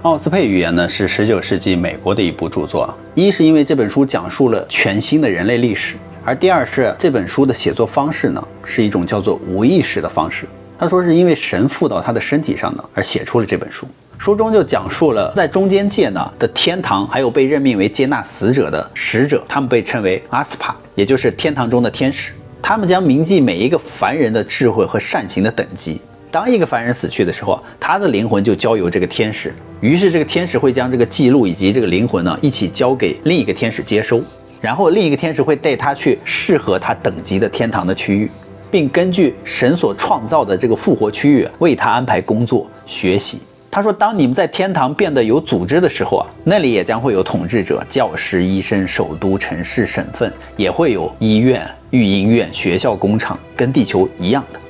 奥斯佩语言呢是19世纪美国的一部著作，一是因为这本书讲述了全新的人类历史，而第二是这本书的写作方式呢是一种叫做无意识的方式。他说是因为神附到他的身体上呢而写出了这本书。书中就讲述了在中间界呢的天堂，还有被任命为接纳死者的使者，他们被称为阿斯帕，也就是天堂中的天使。他们将铭记每一个凡人的智慧和善行的等级。当一个凡人死去的时候，他的灵魂就交由这个天使，于是这个天使会将这个记录以及这个灵魂呢一起交给另一个天使接收，然后另一个天使会带他去适合他等级的天堂的区域，并根据神所创造的这个复活区域为他安排工作学习。他说当你们在天堂变得有组织的时候那里也将会有统治者、教师、医生、首都、城市、省份，也会有医院、育婴院、学校、工厂，跟地球一样的。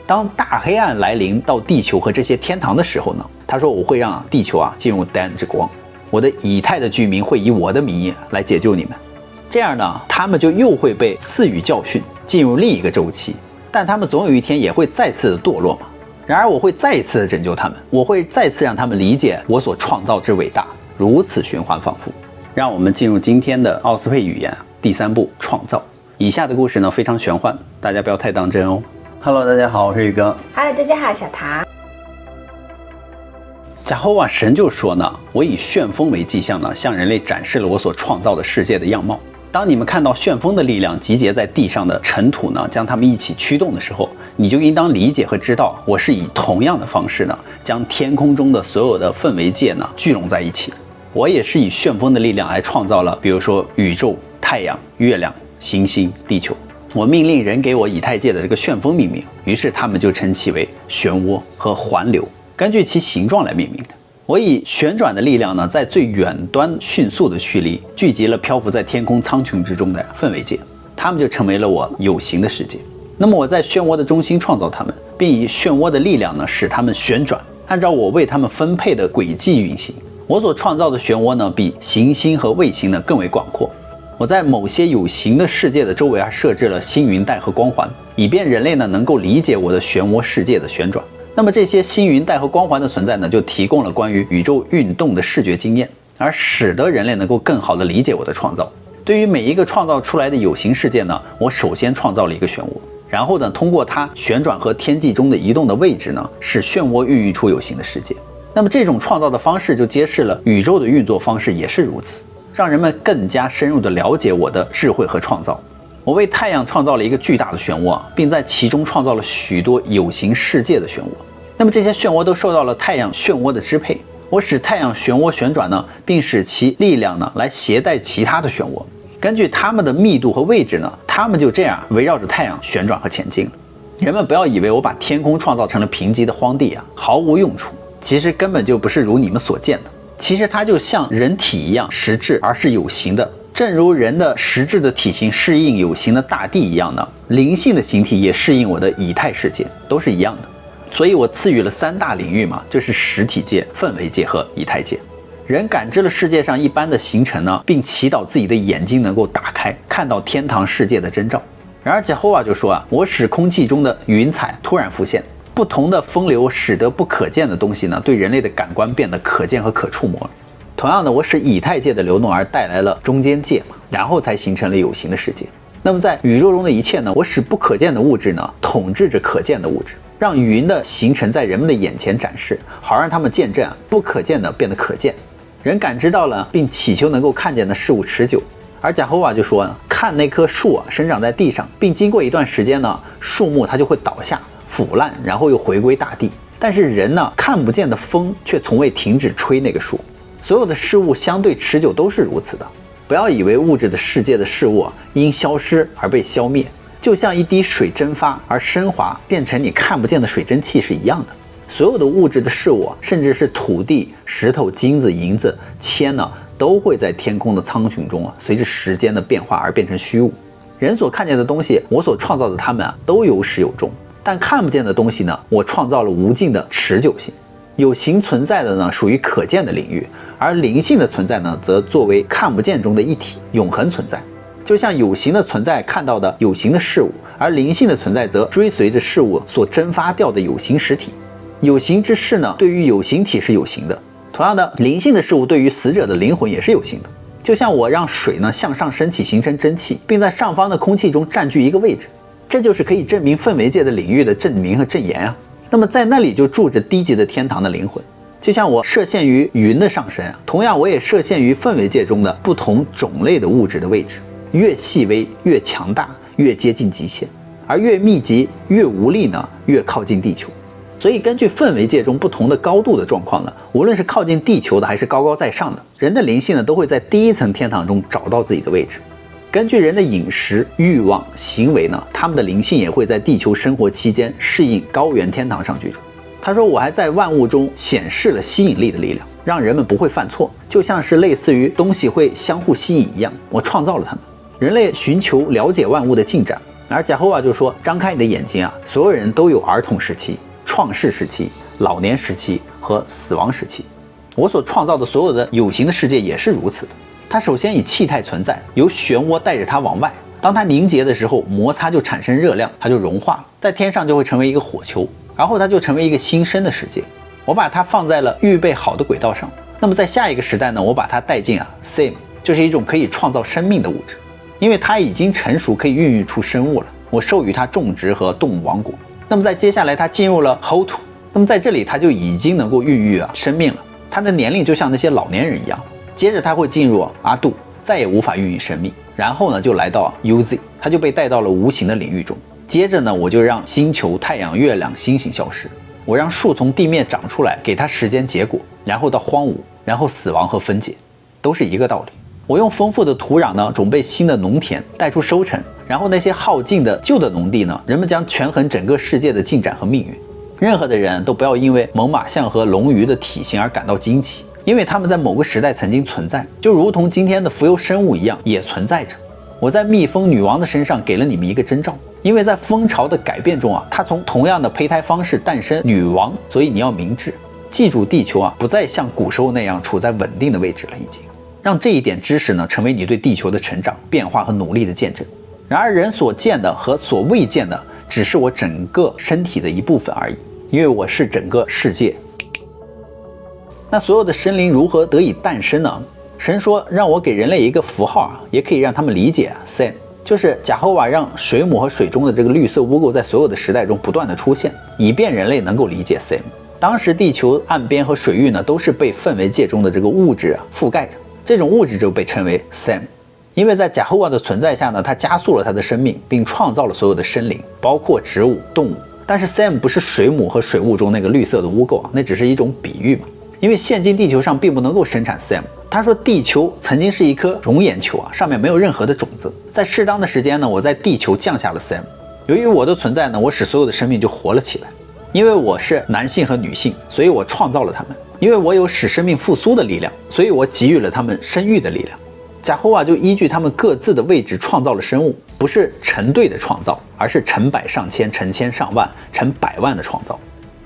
当大黑暗来临到地球和这些天堂的时候呢，他说我会让地球进入黑暗之光，我的以太的居民会以我的名义来解救你们。这样呢，他们就又会被赐予教训，进入另一个周期，但他们总有一天也会再次的堕落嘛。然而我会再一次的拯救他们，我会再次让他们理解我所创造之伟大，如此循环反复。让我们进入今天的奥斯佩语言第3部创造。以下的故事呢非常玄幻，大家不要太当真哦。Hello， 大家好，我是宇哥。Hello， 大家好，小唐。假后神就说呢，我以旋风为迹象呢，向人类展示了我所创造的世界的样貌。当你们看到旋风的力量集结在地上的尘土呢，将它们一起驱动的时候，你就应当理解和知道，我是以同样的方式呢，将天空中的所有的氛围界呢聚拢在一起。我也是以旋风的力量来创造了，比如说宇宙、太阳、月亮、行星、地球。我命令人给我以太界的这个旋风命名，于是他们就称其为漩涡和环流，根据其形状来命名的。我以旋转的力量呢，在最远端迅速的驱离，聚集了漂浮在天空苍穹之中的氛围界，它们就成为了我有形的世界。那么我在漩涡的中心创造它们，并以漩涡的力量呢，使它们旋转，按照我为它们分配的轨迹运行。我所创造的漩涡呢，比行星和卫星呢更为广阔。我在某些有形的世界的周围设置了星云带和光环，以便人类呢能够理解我的漩涡世界的旋转。那么这些星云带和光环的存在呢，就提供了关于宇宙运动的视觉经验，而使得人类能够更好地理解我的创造。对于每一个创造出来的有形世界呢，我首先创造了一个漩涡，然后呢通过它旋转和天际中的移动的位置呢，使漩涡孕育出有形的世界。那么这种创造的方式就揭示了宇宙的运作方式也是如此，让人们更加深入地了解我的智慧和创造。我为太阳创造了一个巨大的漩涡，并在其中创造了许多有形世界的漩涡。那么这些漩涡都受到了太阳漩涡的支配，我使太阳漩涡旋转呢，并使其力量呢来携带其他的漩涡，根据它们的密度和位置呢，它们就这样围绕着太阳旋转和前进了。人们不要以为我把天空创造成了贫瘠的荒地毫无用处，其实根本就不是如你们所见的。其实它就像人体一样实质而是有形的，正如人的实质的体型适应有形的大地一样呢，灵性的形体也适应我的以太世界，都是一样的。所以我赐予了3大领域嘛，就是实体界、氛围界和以太界。人感知了世界上一般的形成呢，并祈祷自己的眼睛能够打开，看到天堂世界的征兆。然而Jehovah就说我使空气中的云彩突然浮现，不同的风流使得不可见的东西呢，对人类的感官变得可见和可触摸了。同样的，我使以太界的流动而带来了中间界嘛，然后才形成了有形的世界。那么在宇宙中的一切呢，我使不可见的物质呢统治着可见的物质，让云的形成在人们的眼前展示，好让他们见证不可见的变得可见。人感知到了并祈求能够看见的事物持久。而Jehovah就说看那棵树生长在地上，并经过一段时间呢，树木它就会倒下腐烂，然后又回归大地。但是人呢，看不见的风却从未停止吹那个树。所有的事物相对持久都是如此的。不要以为物质的世界的事物因消失而被消灭，就像一滴水蒸发而升华变成你看不见的水蒸气是一样的。所有的物质的事物甚至是土地、石头、金子、银子、铅呢，都会在天空的苍穹中随着时间的变化而变成虚无。人所看见的东西，我所创造的它们都有始有终，但看不见的东西呢，我创造了无尽的持久性。有形存在的呢，属于可见的领域，而灵性的存在呢，则作为看不见中的一体，永恒存在。就像有形的存在看到的有形的事物，而灵性的存在则追随着事物所蒸发掉的有形实体。有形之事呢，对于有形体是有形的，同样的，灵性的事物对于死者的灵魂也是有形的。就像我让水呢向上升起，形成蒸汽，并在上方的空气中占据一个位置，这就是可以证明氛围界的领域的证明和证言啊。那么在那里就住着低级的天堂的灵魂。就像我设限于云的上升啊，同样我也设限于氛围界中的不同种类的物质的位置，越细微越强大，越接近极限，而越密集越无力呢，越靠近地球。所以根据氛围界中不同的高度的状况呢，无论是靠近地球的还是高高在上的，人的灵性呢都会在第一层天堂中找到自己的位置。根据人的饮食、欲望、行为呢，他们的灵性也会在地球生活期间适应高原天堂上居住。他说，我还在万物中显示了吸引力的力量，让人们不会犯错，就像是类似于东西会相互吸引一样，我创造了他们。人类寻求了解万物的进展，而贾霍瓦就说，张开你的眼睛啊，所有人都有儿童时期、创世时期、老年时期和死亡时期。我所创造的所有的有形的世界也是如此的。它首先以气态存在，由漩涡带着它往外，当它凝结的时候，摩擦就产生热量，它就融化了，在天上就会成为一个火球，然后它就成为一个新生的世界。我把它放在了预备好的轨道上。那么在下一个时代呢，我把它带进Same， 就是一种可以创造生命的物质，因为它已经成熟，可以孕育出生物了。我授予它种植和动物王国。那么在接下来它进入了 Hotu， 那么在这里它就已经能够孕育生命了，它的年龄就像那些老年人一样。接着它会进入阿杜，再也无法孕育生命。然后呢，就来到 UZ， 它就被带到了无形的领域中。接着呢，我就让星球、太阳、月亮、星星消失，我让树从地面长出来，给它时间结果，然后到荒芜，然后死亡和分解，都是一个道理。我用丰富的土壤呢，种备新的农田，带出收成，然后那些耗尽的旧的农地呢，人们将权衡整个世界的进展和命运。任何的人都不要因为猛犸象和龙鱼的体型而感到惊奇，因为他们在某个时代曾经存在，就如同今天的浮游生物一样，也存在着。我在蜜蜂女王的身上给了你们一个征兆，因为在蜂巢的改变中她从同样的胚胎方式诞生女王，所以你要明智，记住地球不再像古时候那样处在稳定的位置了，已经让这一点知识呢，成为你对地球的成长、变化和努力的见证。然而人所见的和所未见的，只是我整个身体的一部分而已，因为我是整个世界。那所有的生灵如何得以诞生呢？神说，让我给人类一个符号也可以让他们理解Same， 就是贾霍瓦让水母和水中的这个绿色污垢在所有的时代中不断的出现，以便人类能够理解Same。当时地球岸边和水域呢，都是被氛围界中的这个物质覆盖着，这种物质就被称为Same。因为在贾霍瓦的存在下呢，它加速了它的生命，并创造了所有的生灵，包括植物、动物。但是 Same 不是水母和水雾中那个绿色的污垢那只是一种比喻嘛。因为现今地球上并不能够生产 Same。他说地球曾经是一颗熔岩球上面没有任何的种子，在适当的时间呢，我在地球降下了 Same。由于我的存在呢，我使所有的生命就活了起来。因为我是男性和女性，所以我创造了他们。因为我有使生命复苏的力量，所以我给予了他们生育的力量。贾霍瓦就依据他们各自的位置创造了生物，不是成对的创造，而是成百上千、成千上万、成百万的创造。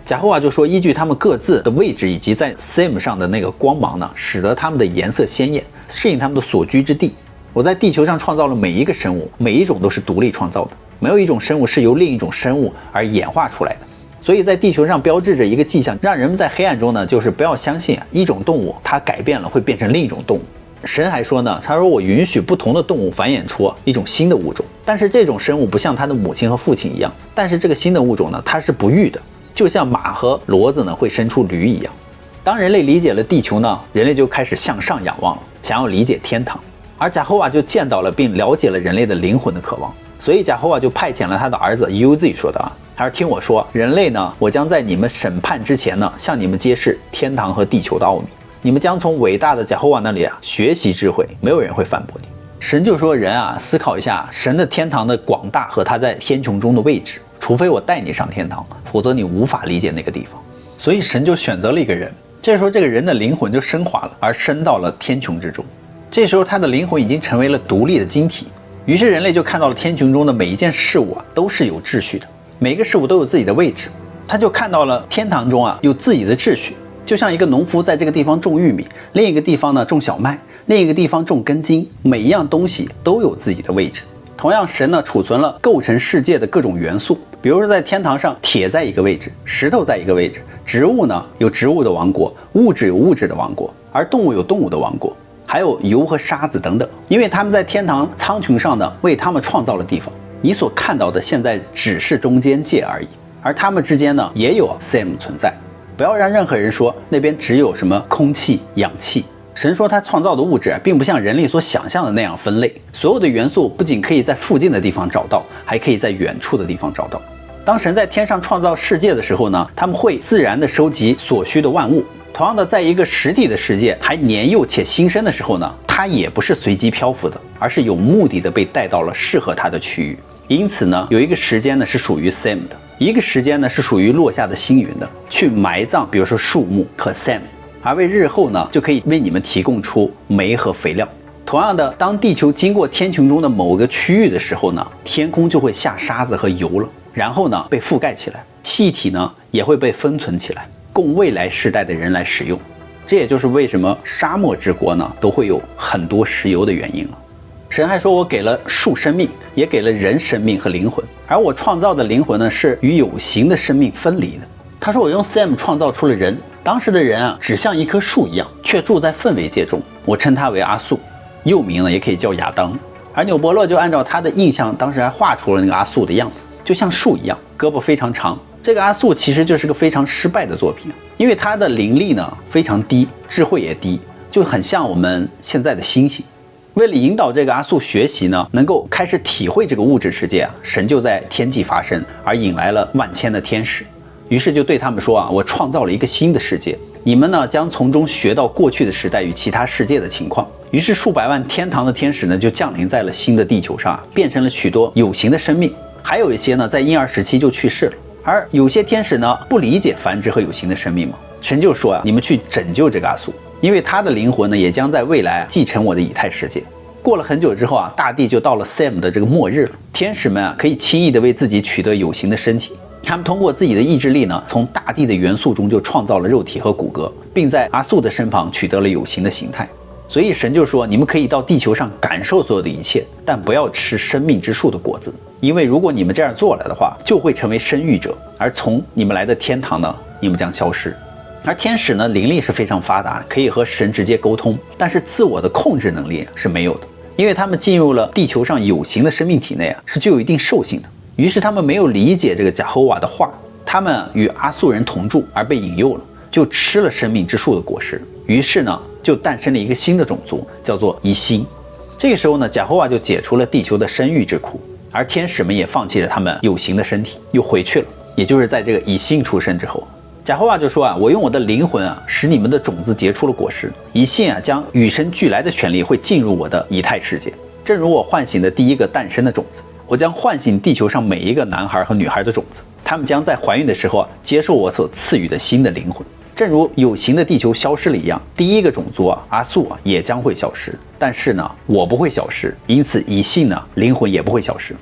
贾霍瓦就说，依据他们各自的位置以及在 Same 上的那个光芒呢，使得他们的颜色鲜艳，适应他们的所居之地。我在地球上创造了每一个生物，每一种都是独立创造的，没有一种生物是由另一种生物而演化出来的。所以在地球上标志着一个迹象，让人们在黑暗中呢，就是不要相信一种动物它改变了会变成另一种动物。神还说呢，他说我允许不同的动物繁衍出一种新的物种，但是这种生物不像它的母亲和父亲一样，但是这个新的物种呢，它是不育的，就像马和骡子呢会生出驴一样。当人类理解了地球呢，人类就开始向上仰望了，想要理解天堂。而贾霍瓦就见到了并了解了人类的灵魂的渴望，所以贾霍瓦就派遣了他的儿子 UZ 说的他说听我说，人类呢，我将在你们审判之前呢，向你们揭示天堂和地球的奥秘。你们将从伟大的贾霍瓦那里学习智慧，没有人会反驳你。神就说，人思考一下神的天堂的广大和他在天穹中的位置，除非我带你上天堂，否则你无法理解那个地方。所以神就选择了一个人，这时候这个人的灵魂就升华了，而升到了天穹之中。这时候他的灵魂已经成为了独立的晶体，于是人类就看到了天穹中的每一件事物都是有秩序的，每个事物都有自己的位置。他就看到了天堂中有自己的秩序，就像一个农夫在这个地方种玉米，另一个地方呢种小麦，另一个地方种根茎，每一样东西都有自己的位置。同样，神呢储存了构成世界的各种元素，比如说在天堂上，铁在一个位置，石头在一个位置，植物呢有植物的王国，物质有物质的王国，而动物有动物的王国，还有油和沙子等等。因为他们在天堂苍穹上呢，为他们创造了地方。你所看到的现在只是中间界而已，而他们之间呢也有 Sam 存在。不要让任何人说那边只有什么空气、氧气。神说他创造的物质并不像人类所想象的那样分类，所有的元素不仅可以在附近的地方找到，还可以在远处的地方找到。当神在天上创造世界的时候呢，他们会自然地收集所需的万物。同样的，在一个实体的世界还年幼且新生的时候呢，它也不是随机漂浮的，而是有目的的被带到了适合它的区域。因此呢，有一个时间呢是属于 Sam 的，一个时间呢是属于落下的星云的，去埋葬比如说树木和 Sam， 而为日后呢就可以为你们提供出煤和肥料。同样的，当地球经过天穹中的某个区域的时候呢，天空就会下沙子和油了，然后呢被覆盖起来，气体呢也会被封存起来，供未来世代的人来使用。这也就是为什么沙漠之国呢都会有很多石油的原因了。神还说，我给了树生命，也给了人生命和灵魂，而我创造的灵魂呢是与有形的生命分离的。他说我用 Sam 创造出了人，当时的人啊只像一棵树一样，却住在氛围界中，我称他为阿素，又名呢也可以叫亚当。而纽伯勒就按照他的印象，当时还画出了那个阿素的样子，就像树一样，胳膊非常长。这个阿素其实就是个非常失败的作品，因为他的灵力呢非常低，智慧也低，就很像我们现在的星星。为了引导这个阿素学习呢，能够开始体会这个物质世界啊，神就在天际发生，而引来了万千的天使。于是就对他们说啊，我创造了一个新的世界，你们呢将从中学到过去的时代与其他世界的情况。于是数百万天堂的天使呢就降临在了新的地球上，变成了许多有形的生命，还有一些呢在婴儿时期就去世了。而有些天使呢不理解繁殖和有形的生命嘛，神就说啊，你们去拯救这个阿素，因为他的灵魂呢也将在未来继承我的以太世界。过了很久之后啊，大地就到了 Sam 的这个末日了。天使们啊可以轻易的为自己取得有形的身体，他们通过自己的意志力呢，从大地的元素中就创造了肉体和骨骼，并在阿素的身旁取得了有形的形态。所以神就说，你们可以到地球上感受所有的一切，但不要吃生命之树的果子，因为如果你们这样做了的话，就会成为生育者，而从你们来的天堂呢，你们将消失。而天使呢，灵力是非常发达，可以和神直接沟通，但是自我的控制能力是没有的，因为他们进入了地球上有形的生命体内啊，是具有一定兽性的。于是他们没有理解这个贾侯瓦的话，他们与阿素人同住而被引诱了，就吃了生命之树的果实。于是呢，就诞生了一个新的种族，叫做以星。这个时候呢，贾侯瓦就解除了地球的生育之苦，而天使们也放弃了他们有形的身体，又回去了。也就是在这个以星出生之后，贾侯瓦就说啊，我用我的灵魂啊，使你们的种子结出了果实，以星啊将与生俱来的权利会进入我的以太世界，正如我唤醒的第一个诞生的种子，我将唤醒地球上每一个男孩和女孩的种子，他们将在怀孕的时候啊接受我所赐予的新的灵魂。正如有形的地球消失了一样，第一个种族啊阿素啊也将会消失，但是呢我不会消失，因此以星呢灵魂也不会消失。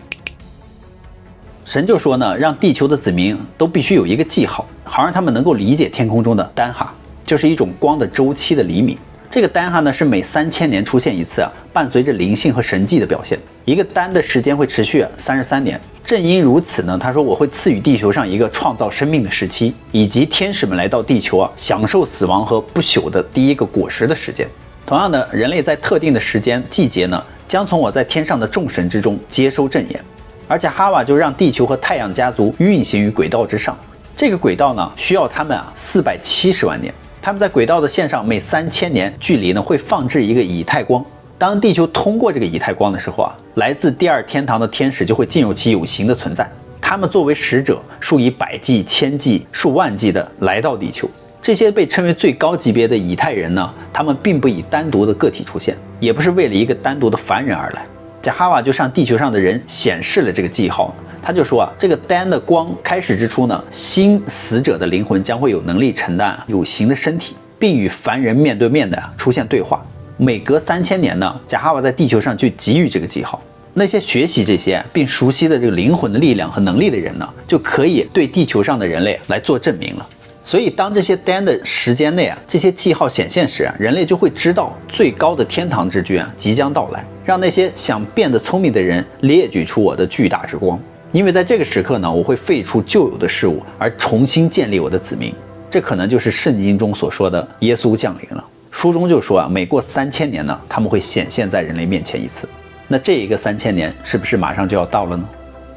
神就说呢，让地球的子民都必须有一个记号，好让他们能够理解天空中的丹哈，就是一种光的周期的厘米。这个丹哈呢是每3000年出现一次啊，伴随着灵性和神迹的表现。一个丹的时间会持续33年。正因如此呢，他说我会赐予地球上一个创造生命的时期，以及天使们来到地球啊，享受死亡和不朽的第一个果实的时间。同样的，人类在特定的时间季节呢，将从我在天上的众神之中接收正言。而且哈瓦就让地球和太阳家族运行于轨道之上，这个轨道呢需要他们470万年。他们在轨道的线上每3000年距离呢会放置一个以太光。当地球通过这个以太光的时候啊，来自第二天堂的天使就会进入其有形的存在。他们作为使者，数以百计、千计、数万计的来到地球。这些被称为最高级别的以太人呢，他们并不以单独的个体出现，也不是为了一个单独的凡人而来。贾哈瓦就向地球上的人显示了这个记号，他就说啊，这个丹的光开始之初呢，新死者的灵魂将会有能力承担有形的身体，并与凡人面对面的出现对话。每隔3000年呢，贾哈瓦在地球上就给予这个记号。那些学习这些并熟悉的这个灵魂的力量和能力的人呢，就可以对地球上的人类来做证明了。所以当这些丹的时间内啊，这些记号显现时啊，人类就会知道最高的天堂之君啊即将到来，让那些想变得聪明的人列举出我的巨大之光。因为在这个时刻呢，我会废除旧有的事物，而重新建立我的子民。这可能就是圣经中所说的耶稣降临了。书中就说每过3000年呢，他们会显现在人类面前一次。那这一个3000年是不是马上就要到了呢？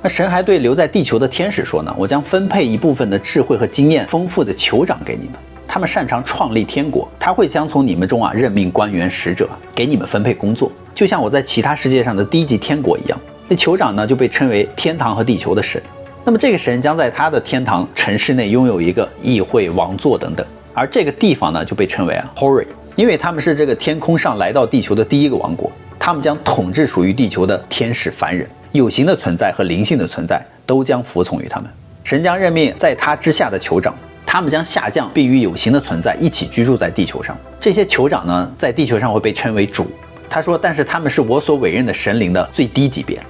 那神还对留在地球的天使说呢，我将分配一部分的智慧和经验丰富的酋长给你们，他们擅长创立天国，他会将从你们中任命官员使者，给你们分配工作，就像我在其他世界上的低级天国一样。那酋长呢就被称为天堂和地球的神。那么这个神将在他的天堂城市内拥有一个议会、王座等等，而这个地方呢就被称为Hori， 因为他们是这个天空上来到地球的第一个王国，他们将统治属于地球的天使凡人，有形的存在和灵性的存在都将服从于他们。神将任命在他之下的酋长，他们将下降并与有形的存在一起居住在地球上。这些酋长呢在地球上会被称为主。他说，但是他们是我所委任的神灵的最低级别。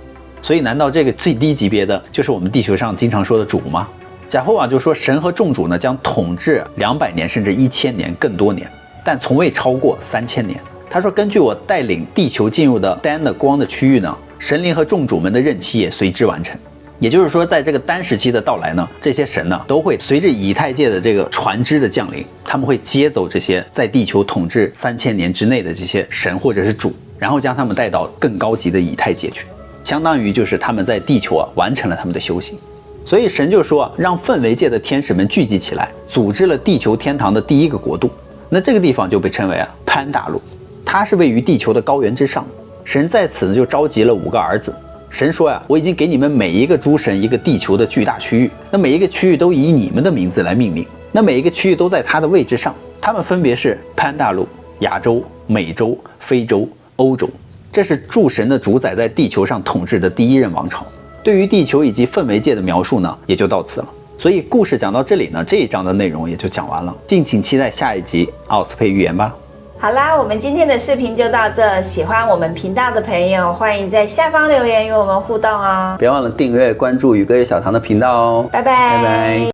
所以难道这个最低级别的就是我们地球上经常说的主吗？贾后就说神和众主呢将统治200年甚至1000年更多年，但从未超过3000年。他说，根据我带领地球进入的丹的光的区域呢，神灵和众主们的任期也随之完成。也就是说，在这个丹时期的到来呢，这些神呢都会随着以太界的这个船只的降临，他们会接走这些在地球统治3000年之内的这些神或者是主，然后将他们带到更高级的以太界去，相当于就是他们在地球完成了他们的修行。所以神就说让氛围界的天使们聚集起来，组织了地球天堂的第一个国度。那这个地方就被称为潘大陆，它是位于地球的高原之上。神在此呢就召集了5个儿子。神说我已经给你们每一个诸神一个地球的巨大区域，那每一个区域都以你们的名字来命名，那每一个区域都在它的位置上，它们分别是潘大陆、亚洲、美洲、非洲、欧洲。这是诸神的主宰在地球上统治的第一任王朝。对于地球以及氛围界的描述呢，也就到此了。所以故事讲到这里呢，这一章的内容也就讲完了。敬请期待下一集奥斯佩预言吧。好啦，我们今天的视频就到这。喜欢我们频道的朋友，欢迎在下方留言与我们互动哦。别忘了订阅关注宇哥与小唐的频道哦。拜拜。拜拜。